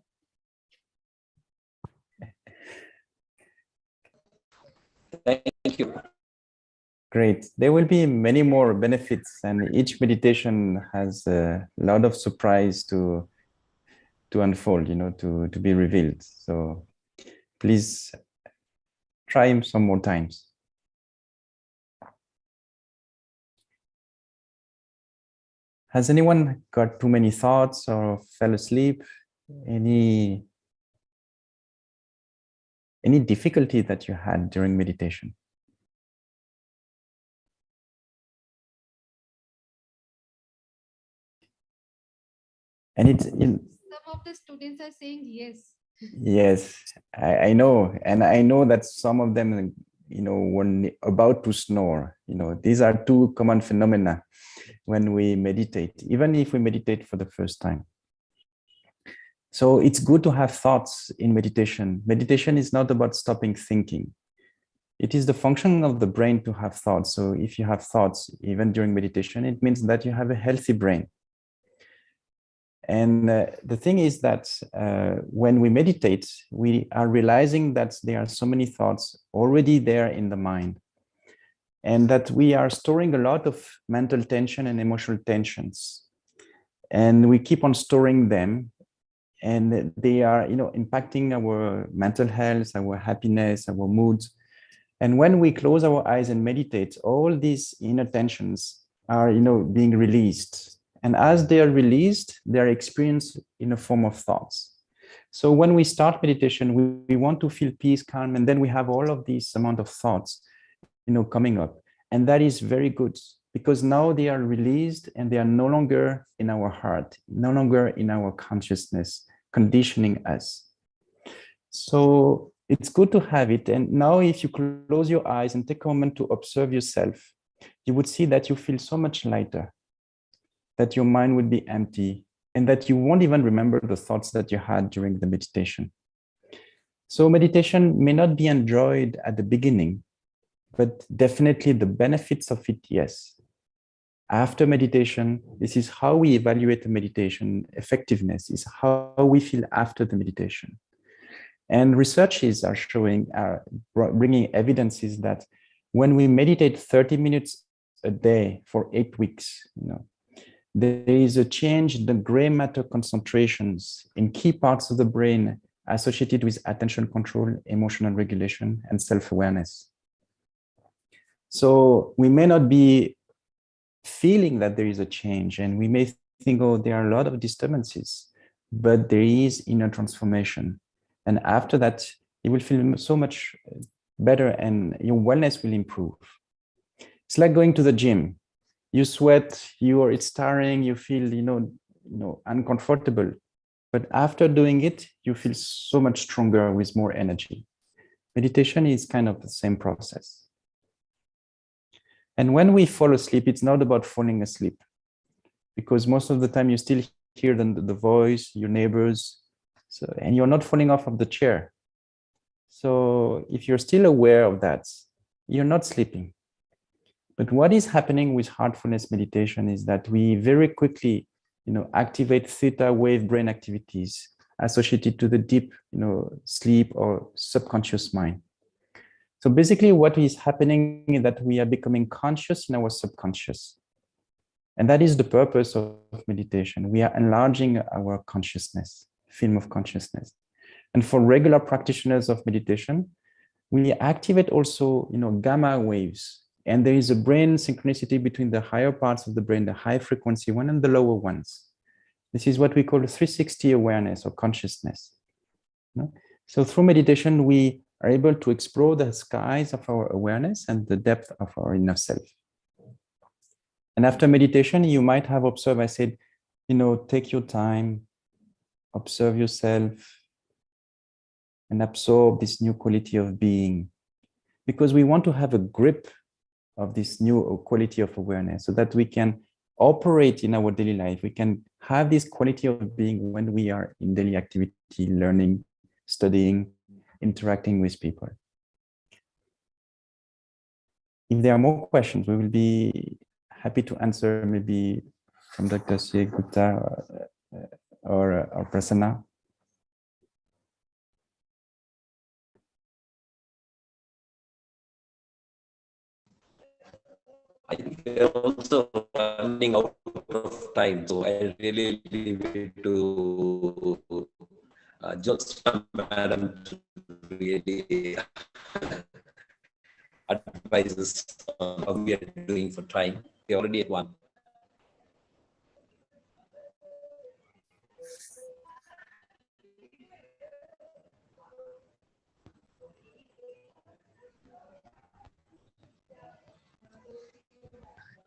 Thank you. Great. There will be many more benefits, and each meditation has a lot of surprise to unfold, to be revealed. So please try him some more times. Has anyone got too many thoughts or fell asleep? Any difficulty that you had during meditation? And it's Some of the students are saying yes. yes, I know, and I know that some of them, when about to snore, these are two common phenomena when we meditate, even if we meditate for the first time. So it's good to have thoughts in meditation. Meditation is not about stopping thinking. It is the function of the brain to have thoughts. So if you have thoughts, even during meditation, it means that you have a healthy brain. And the thing is that when we meditate, we are realizing that there are so many thoughts already there in the mind, and that we are storing a lot of mental tension and emotional tensions. And we keep on storing them, and they are impacting our mental health, our happiness, our moods. And when we close our eyes and meditate, all these inner tensions are being released. And as they are released, they are experienced in a form of thoughts. So when we start meditation, we want to feel peace, calm, and then we have all of these amount of thoughts coming up. And that is very good, because now they are released and they are no longer in our heart, no longer in our consciousness, conditioning us. So it's good to have it. And now if you close your eyes and take a moment to observe yourself, you would see that you feel so much lighter, that your mind would be empty, and that you won't even remember the thoughts that you had during the meditation. So meditation may not be enjoyed at the beginning, but definitely the benefits of it, yes. After meditation, this is how we evaluate the meditation effectiveness, is how we feel after the meditation. And researches are bringing evidences that when we meditate 30 minutes a day for 8 weeks, there is a change in the gray matter concentrations in key parts of the brain associated with attention control, emotional regulation, and self-awareness. So we may not be feeling that there is a change, and we may think, oh, there are a lot of disturbances, but there is inner transformation. And after that, you will feel so much better and your wellness will improve. It's like going to the gym. You sweat, it's tiring, you feel, uncomfortable. But after doing it, you feel so much stronger with more energy. Meditation is kind of the same process. And when we fall asleep, it's not about falling asleep, because most of the time you still hear the voice, your neighbors, and you're not falling off of the chair. So if you're still aware of that, you're not sleeping. But what is happening with heartfulness meditation is that we very quickly, activate theta wave brain activities associated to the deep, sleep or subconscious mind. So basically what is happening is that we are becoming conscious in our subconscious. And that is the purpose of meditation. We are enlarging our consciousness, film of consciousness. And for regular practitioners of meditation, we activate also, gamma waves. And there is a brain synchronicity between the higher parts of the brain, the high frequency one, and the lower ones. This is what we call 360 awareness or consciousness. So through meditation, we are able to explore the skies of our awareness and the depth of our inner self. And after meditation, you might have observed, I said, take your time, observe yourself, and absorb this new quality of being. Because we want to have a grip of this new quality of awareness so that we can operate in our daily life. We can have this quality of being when we are in daily activity, learning, studying, interacting with people. If there are more questions, we will be happy to answer, maybe from Dr. C. Gupta or Prasanna. I think we are also running out of time, so I really leave it to Jyotsna Madam to really advise us on how we are doing for time. We are already at 1.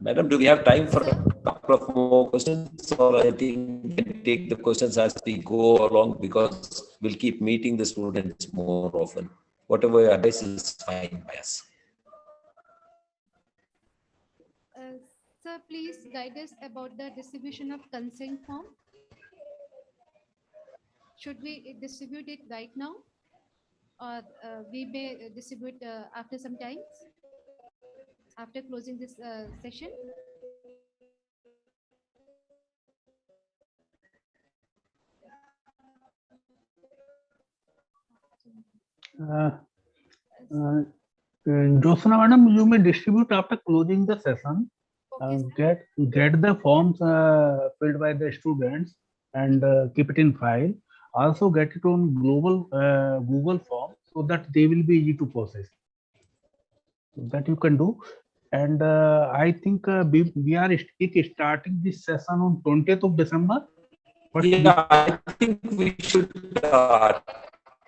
Madam, do we have time for a couple of more questions, or I think take the questions as we go along, because we'll keep meeting the students more often. Whatever your advice is fine by us. Sir, please guide us about the distribution of consent form. Should we distribute it right now, or we may distribute after some time, after closing this session? Uh, uh, Josna madam, you may distribute after closing the session. Get the forms filled by the students and keep it in file. Also get it on global Google form so that they will be easy to process. That you can do. And I think we are starting this session on 20th of December. Yeah, I think we should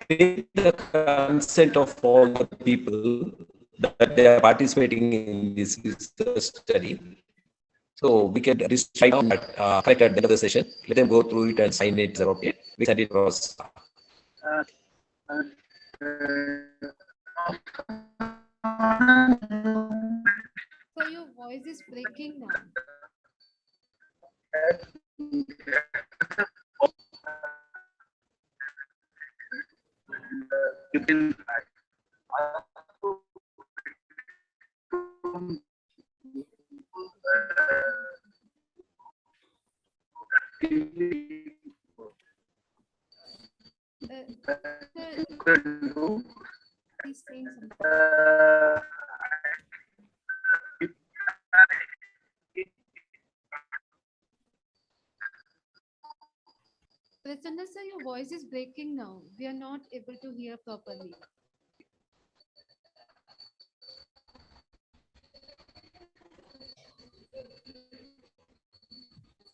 take the consent of all the people that they are participating in this research study. So we can decide on that correct at the end of the session. Let them go through it and sign it. Okay, we send it across. So your voice is breaking now. He's saying something. Prasanna sir, your voice is breaking now. We are not able to hear properly.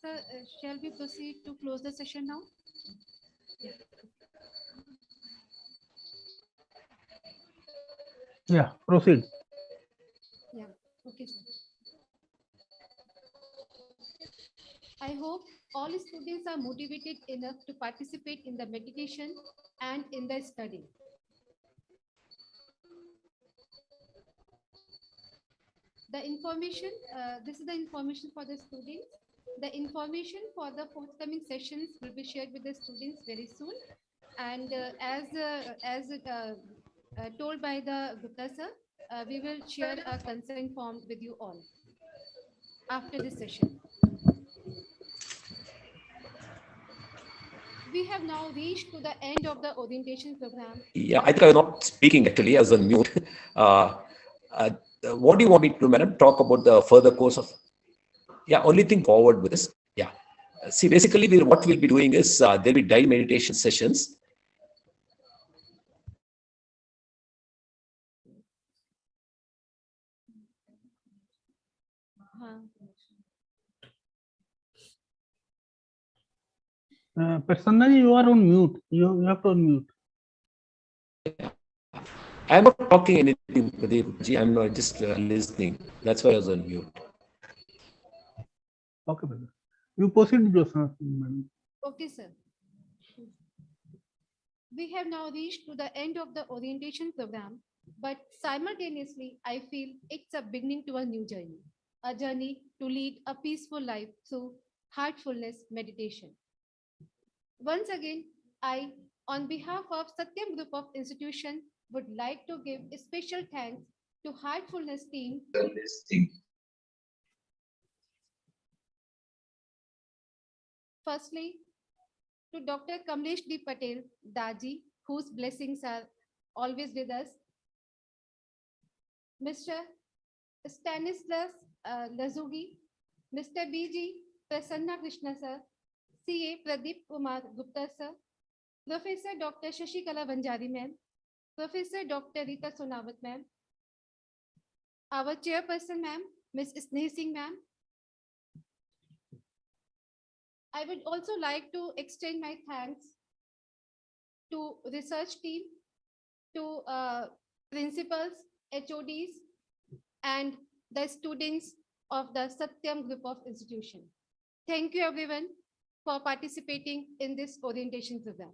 Sir, shall we proceed to close the session now? Yeah, proceed. Yeah, okay, sir. I hope all students are motivated enough to participate in the meditation and in the study. The information, this is the information for the students. The information for the forthcoming sessions will be shared with the students very soon. And as told by the Gupta sir, we will share a consent form with you all after this session. We have now reached to the end of the orientation program. Yeah, I think I was not speaking actually. I was on mute. What do you want me to do, madam? Talk about the further course of? Yeah, only thing forward with this. Yeah. See, basically, what we'll be doing is there'll be daily meditation sessions. Personally, you are on mute. You have to unmute. I'm not talking anything, Pradeep. I'm not just listening. That's why I was on mute. Okay, brother. You proceed, Josna. Okay, sir. We have now reached to the end of the orientation program, but simultaneously, I feel it's a beginning to a new journey, a journey to lead a peaceful life through heartfulness meditation. Once again, I, on behalf of Satyam Group of Institutions, would like to give a special thanks to Heartfulness team. Firstly, to Dr. Kamlesh D Patel, Daaji, whose blessings are always with us. Mr. Stanislas Lazugi, Mr. B.G. Prasanna Krishna sir, C.A. Pradeep Kumar Gupta sir, Professor Dr. Shashikala Banjari ma'am, Professor Dr. Reeta Sonawat ma'am, our chairperson ma'am, Ms. Sneha Singh ma'am. I would also like to extend my thanks to research team, to principals, HODs, and the students of the Satyam Group of Institutions. Thank you, everyone. for participating in this orientation program.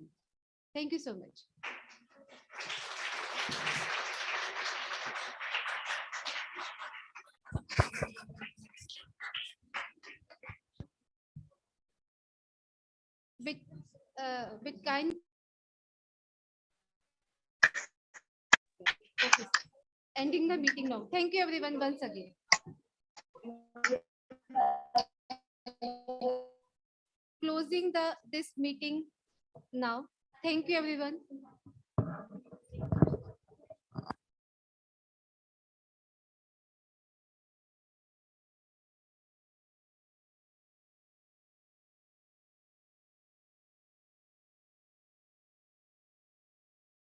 Thank you so much. With kind. Okay. Ending the meeting now. Thank you everyone once again. Closing this meeting now. Thank you everyone.